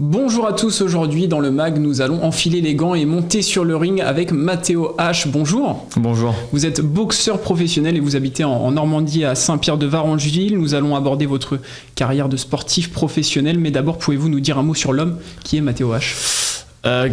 Bonjour à tous, aujourd'hui dans le MAG, nous allons enfiler les gants et monter sur le ring avec Mathéo H. Bonjour. Bonjour. Vous êtes boxeur professionnel et vous habitez en Normandie à Saint-Pierre-de-Varengeville. Nous allons aborder votre carrière de sportif professionnel, mais d'abord pouvez-vous nous dire un mot sur l'homme qui est Mathéo H?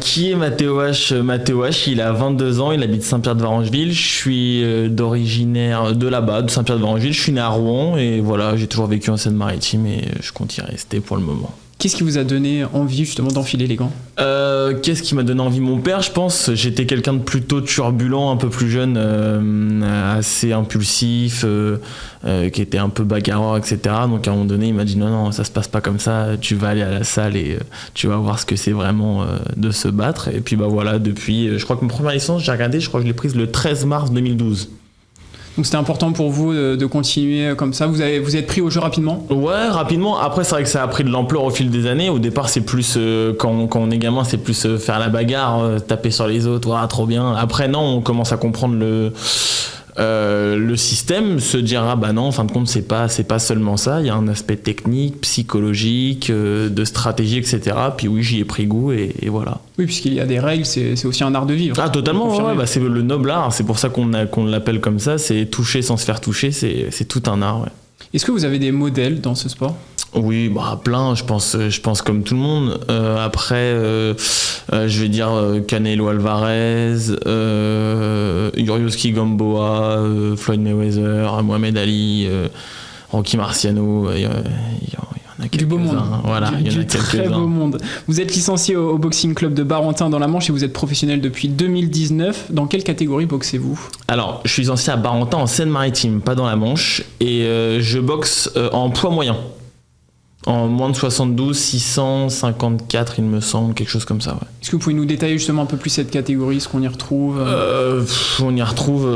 Qui est Mathéo H? Mathéo H, il a 22 ans, il habite Saint-Pierre-de-Varengeville. Je suis d'originaire de là-bas, de Saint-Pierre-de-Varengeville. Je suis né à Rouen et voilà, j'ai toujours vécu en Seine-Maritime et je compte y rester pour le moment. Qu'est-ce qui vous a donné envie justement d'enfiler les gants? Qu'est-ce qui m'a donné envie? Mon père, je pense. J'étais quelqu'un de plutôt turbulent, un peu plus jeune, assez impulsif, qui était un peu bagarreur, etc. Donc à un moment donné, il m'a dit non, ça se passe pas comme ça, tu vas aller à la salle et tu vas voir ce que c'est vraiment de se battre. Et puis bah voilà, depuis, je crois que ma première licence, j'ai regardé, je crois que je l'ai prise le 13 mars 2012. Donc c'était important pour vous de continuer comme ça. Vous êtes pris au jeu rapidement? Ouais, rapidement. Après, c'est vrai que ça a pris de l'ampleur au fil des années. Au départ, c'est plus, quand on est gamin, c'est plus faire la bagarre, taper sur les autres, ouais, trop bien. Après, non, on commence à comprendre le système, se dire ah bah non, en fin de compte, c'est pas seulement ça. Il y a un aspect technique, psychologique, de stratégie, etc. Puis oui, j'y ai pris goût et voilà. Oui, puisqu'il y a des règles, c'est aussi un art de vivre. Ah totalement, ouais, bah, c'est le noble art. C'est pour ça qu'on l'appelle comme ça. C'est toucher sans se faire toucher. C'est tout un art. Ouais. Est-ce que vous avez des modèles dans ce sport? Oui, bah plein, je pense comme tout le monde. Après, je vais dire Canelo Alvarez, Yuriorkis Gamboa, Floyd Mayweather, Mohamed Ali, Rocky Marciano, il y en a quelques-uns. Du beau monde. Voilà, il y en a très quelques-uns. beau monde. Vous êtes licencié au Boxing Club de Barentin dans la Manche et vous êtes professionnel depuis 2019. Dans quelle catégorie boxez-vous? Alors, je suis licencié à Barentin en Seine-Maritime, pas dans la Manche, et je boxe en poids moyen. En moins de 72, 654, il me semble, quelque chose comme ça. Ouais. Est-ce que vous pouvez nous détailler justement un peu plus cette catégorie, ce qu'on y retrouve? On y retrouve,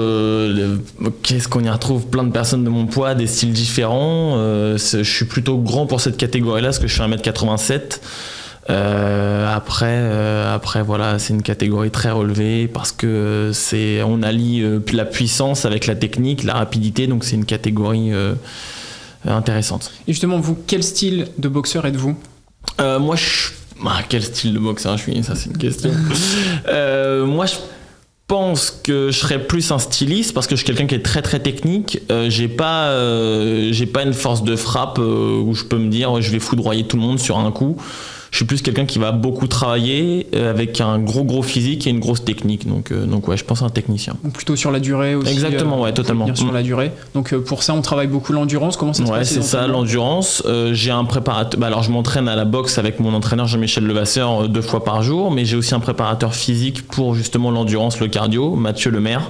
qu'est-ce qu'on y retrouve? Plein de personnes de mon poids, des styles différents. Je suis plutôt grand pour cette catégorie-là, parce que je suis 1m87. Après voilà, c'est une catégorie très relevée parce que on allie la puissance avec la technique, la rapidité, donc c'est une catégorie intéressante. Et justement, vous, quel style de boxeur êtes-vous? Moi, quel style de boxeur je suis? Ça, c'est une question. Moi, je pense que je serais plus un styliste parce que je suis quelqu'un qui est très très technique. J'ai pas une force de frappe où je peux me dire je vais foudroyer tout le monde sur un coup. Je suis plus quelqu'un qui va beaucoup travailler avec un gros physique et une grosse technique. Donc ouais, je pense à un technicien. Donc plutôt sur la durée aussi. Exactement, ouais, totalement. Sur la durée. Donc pour ça, on travaille beaucoup l'endurance. Comment ça se passe? Ouais, c'est ça, l'endurance. J'ai un préparateur. Alors je m'entraîne à la boxe avec mon entraîneur Jean-Michel Levasseur 2 fois par jour, mais j'ai aussi un préparateur physique pour justement l'endurance, le cardio, Mathieu Lemaire.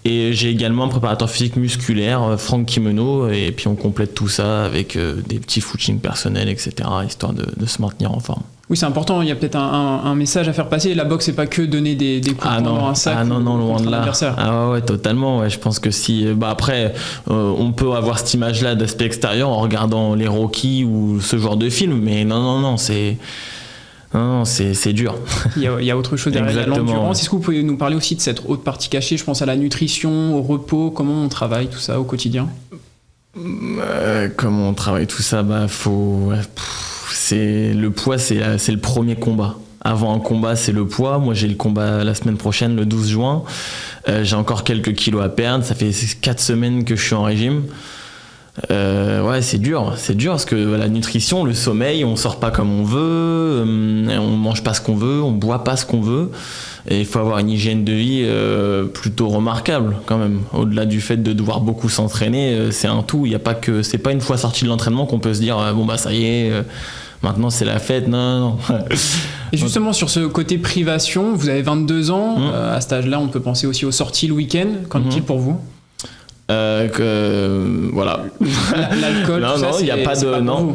Et j'ai également un préparateur physique musculaire, Franck Kimeno, et puis on complète tout ça avec des petits footings personnels, etc., histoire de se maintenir en forme. Oui, c'est important, il y a peut-être un message à faire passer. La boxe, c'est pas que donner des coups dans un sac. Ah non, loin de là. Ah ouais, totalement. Ouais. Je pense que si. Après, on peut avoir cette image-là d'aspect extérieur en regardant les Rocky ou ce genre de film, mais non, c'est. Non, c'est dur. Il y a autre chose derrière. Exactement. L'endurance. Est-ce que vous pouvez nous parler aussi de cette haute partie cachée? Je pense à la nutrition, au repos, comment on travaille tout ça au quotidien? Comment on travaille tout ça? Le poids, c'est le premier combat. Avant un combat, c'est le poids. Moi, j'ai le combat la semaine prochaine, le 12 juin. J'ai encore quelques kilos à perdre. Ça fait 4 semaines que je suis en régime. Ouais, c'est dur parce que la nutrition, le sommeil, on sort pas comme on veut, on mange pas ce qu'on veut, on boit pas ce qu'on veut, et il faut avoir une hygiène de vie plutôt remarquable quand même. Au-delà du fait de devoir beaucoup s'entraîner, c'est un tout. Il y a pas que, c'est pas une fois sorti de l'entraînement qu'on peut se dire bon bah ça y est. Maintenant c'est la fête, non. Et justement sur ce côté privation, vous avez 22 ans, à cet âge-là on peut penser aussi aux sorties le week-end. Qu'en est-il pour vous? Voilà. L'alcool, non, il n'y a pas de. Non.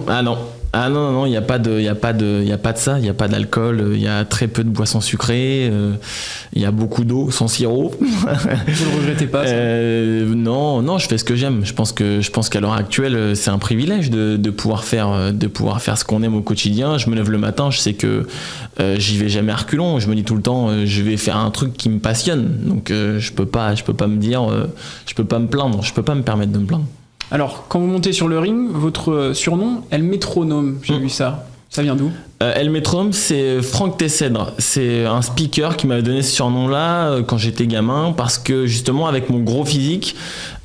Ah non, il n'y a pas de ça, il n'y a pas d'alcool, il y a très peu de boissons sucrées, il y a beaucoup d'eau sans sirop. Vous le regrettez pas, ça? Non, je fais ce que j'aime. Je pense qu'à l'heure actuelle, c'est un privilège de pouvoir faire ce qu'on aime au quotidien. Je me lève le matin, je sais que j'y vais jamais à reculons. Je me dis tout le temps, je vais faire un truc qui me passionne. Donc je peux pas me dire, je peux pas me plaindre, je peux pas me permettre de me plaindre. Alors, quand vous montez sur le ring, votre surnom est le métronome, j'ai vu ça. Ça vient d'où? El Métronome, c'est Franck Tessèdre. C'est un speaker qui m'avait donné ce surnom-là quand j'étais gamin, parce que justement, avec mon gros physique,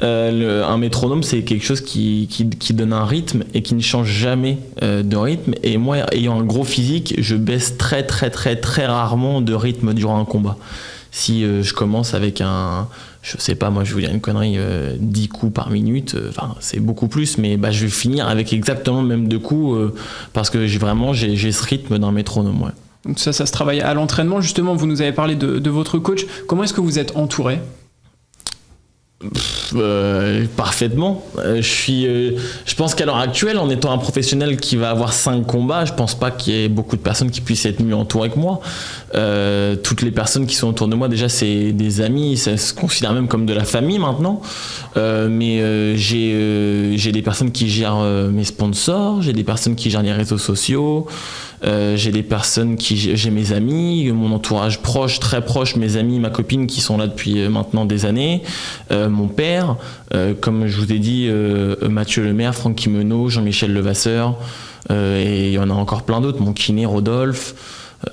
un métronome, c'est quelque chose qui donne un rythme et qui ne change jamais de rythme. Et moi, ayant un gros physique, je baisse très, très, très, très rarement de rythme durant un combat. Si je commence avec je sais pas, moi je vais vous dire une connerie, 10 coups par minute, c'est beaucoup plus, mais je vais finir avec exactement le même 2 coups parce que j'ai ce rythme d'un métronome. Ouais. Donc ça se travaille à l'entraînement. Justement, vous nous avez parlé de votre coach. Comment est-ce que vous êtes entouré? Parfaitement. Je pense qu'à l'heure actuelle, en étant un professionnel qui va avoir 5 combats, je pense pas qu'il y ait beaucoup de personnes qui puissent être mieux entourées que moi. Toutes les personnes qui sont autour de moi, déjà, c'est des amis, ça se considère même comme de la famille maintenant. Mais j'ai des personnes qui gèrent mes sponsors, j'ai des personnes qui gèrent les réseaux sociaux. J'ai des personnes j'ai mes amis, mon entourage proche, très proche, mes amis, ma copine qui sont là depuis maintenant des années, mon père, comme je vous ai dit, Mathieu Lemaire, Franck Quimeno, Jean-Michel Levasseur, et il y en a encore plein d'autres, mon kiné Rodolphe,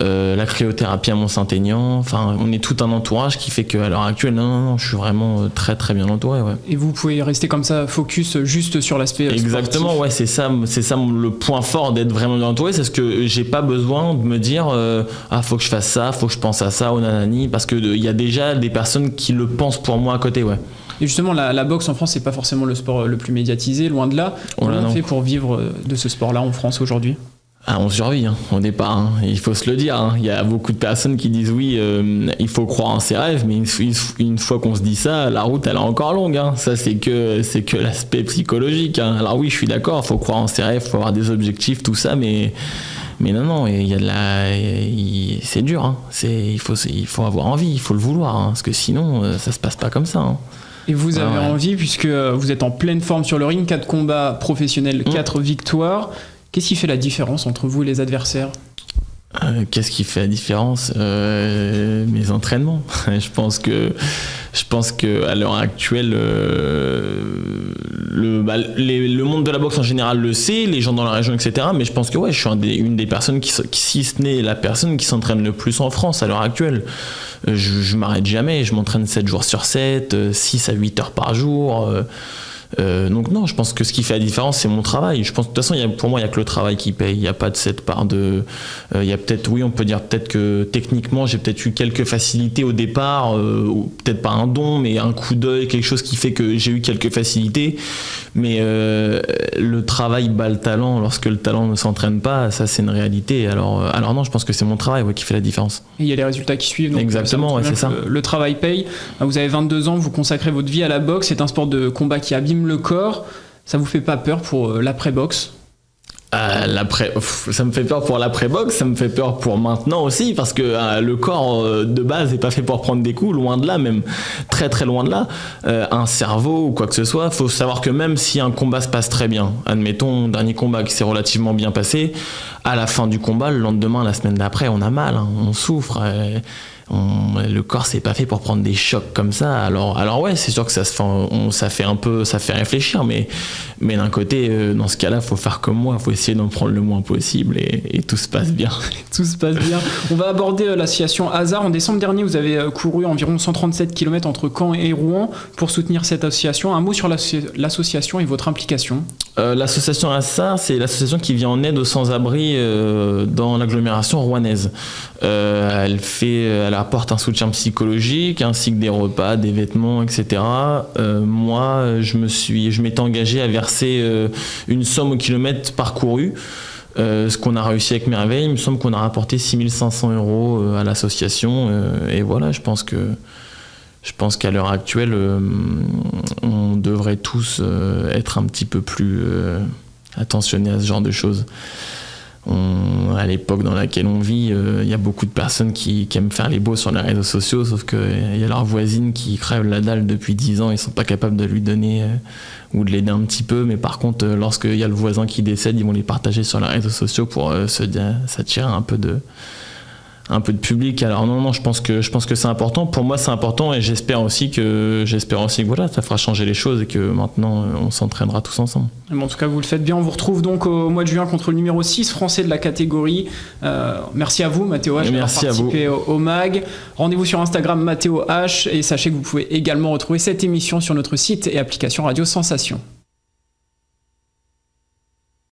la cryothérapie à Mont-Saint-Aignan. On est tout un entourage qui fait qu'à l'heure actuelle, non, je suis vraiment très très bien entouré. Ouais. Et vous pouvez rester comme ça, focus juste sur l'aspect Exactement, sportif. Ouais, c'est ça le point fort d'être vraiment bien entouré, c'est ce que j'ai pas besoin de me dire faut que je fasse ça, faut que je pense à ça, oh nanani, parce que il y a déjà des personnes qui le pensent pour moi à côté, ouais. Et justement, la boxe en France, c'est pas forcément le sport le plus médiatisé, loin de là. Comment on fait pour vivre de ce sport-là en France aujourd'hui? On survit au départ, il faut se le dire. Il y a beaucoup de personnes qui disent oui, il faut croire en ses rêves, mais une fois qu'on se dit ça, la route elle est encore longue. Ça c'est que l'aspect psychologique. Alors oui, je suis d'accord, il faut croire en ses rêves, il faut avoir des objectifs, tout ça, mais non, il y a c'est dur. Il faut avoir envie, il faut le vouloir, parce que sinon ça se passe pas comme ça. Et vous avez envie, puisque vous êtes en pleine forme sur le ring, 4 combats professionnels, 4 victoires. Qu'est-ce qui fait la différence entre vous et les adversaires? Qu'est-ce qui fait la différence? Mes entraînements. Je pense que à l'heure actuelle, le monde de la boxe en général le sait, les gens dans la région, etc. Mais je pense que je suis une des personnes qui, si ce n'est la personne qui s'entraîne le plus en France à l'heure actuelle. Je m'arrête jamais, je m'entraîne 7 jours sur 7, 6 à 8 heures par jour. Donc non, je pense que ce qui fait la différence, c'est mon travail. Je pense de toute façon, pour moi, il n'y a que le travail qui paye. Il n'y a pas de cette part de... Il y a peut-être, on peut dire peut-être que techniquement, j'ai peut-être eu quelques facilités au départ, ou peut-être pas un don, mais un coup d'œil, quelque chose qui fait que j'ai eu quelques facilités. Mais le travail bat le talent. Lorsque le talent ne s'entraîne pas, ça c'est une réalité. Alors non, je pense que c'est mon travail qui fait la différence. Et il y a les résultats qui suivent. Donc exactement, c'est ça. Le travail paye. Vous avez 22 ans, vous consacrez votre vie à la boxe. C'est un sport de combat qui abîme le corps. Ça vous fait pas peur pour l'après-boxe? Ça me fait peur pour l'après-boxe, ça me fait peur pour maintenant aussi, parce que le corps de base n'est pas fait pour prendre des coups, loin de là, même très très loin de là. Un cerveau ou quoi que ce soit, faut savoir que même si un combat se passe très bien, admettons mon dernier combat qui s'est relativement bien passé, à la fin du combat, le lendemain, la semaine d'après, on a mal, on souffre. Le corps c'est pas fait pour prendre des chocs comme ça. Alors ouais, c'est sûr que ça fait réfléchir, mais d'un côté, dans ce cas-là, faut faire comme moi, faut essayer d'en prendre le moins possible et tout se passe bien. Tout se passe bien. On va aborder l'association Hasard. En décembre dernier, vous avez couru environ 137 km entre Caen et Rouen pour soutenir cette association. Un mot sur l'association et votre implication. L'association Hasard, c'est l'association qui vient en aide aux sans-abri dans l'agglomération rouennaise. Elle apporte un soutien psychologique ainsi que des repas, des vêtements, etc. Moi, je m'étais engagé à verser une somme au kilomètre parcouru, ce qu'on a réussi avec merveille. Il me semble qu'on a rapporté 6 500 € à l'association, et voilà, je pense qu'à l'heure actuelle, on devrait tous être un petit peu plus attentionnés à ce genre de choses. À l'époque dans laquelle on vit, il y a beaucoup de personnes qui aiment faire les beaux sur les réseaux sociaux, sauf qu'il y a leur voisine qui crève la dalle depuis 10 ans, ils sont pas capables de lui donner ou de l'aider un petit peu, mais par contre lorsqu'il y a le voisin qui décède, ils vont les partager sur les réseaux sociaux pour s'attirer un peu un peu de public. Alors non, je pense que c'est important. Pour moi, c'est important et j'espère aussi que voilà, ça fera changer les choses et que maintenant, on s'entraînera tous ensemble. Bon, en tout cas, vous le faites bien. On vous retrouve donc au mois de juin contre le numéro 6 français de la catégorie. Merci à vous, Mathéo H, d'avoir participé au MAG. Rendez-vous sur Instagram, Mathéo H, et sachez que vous pouvez également retrouver cette émission sur notre site et application Radio Sensation.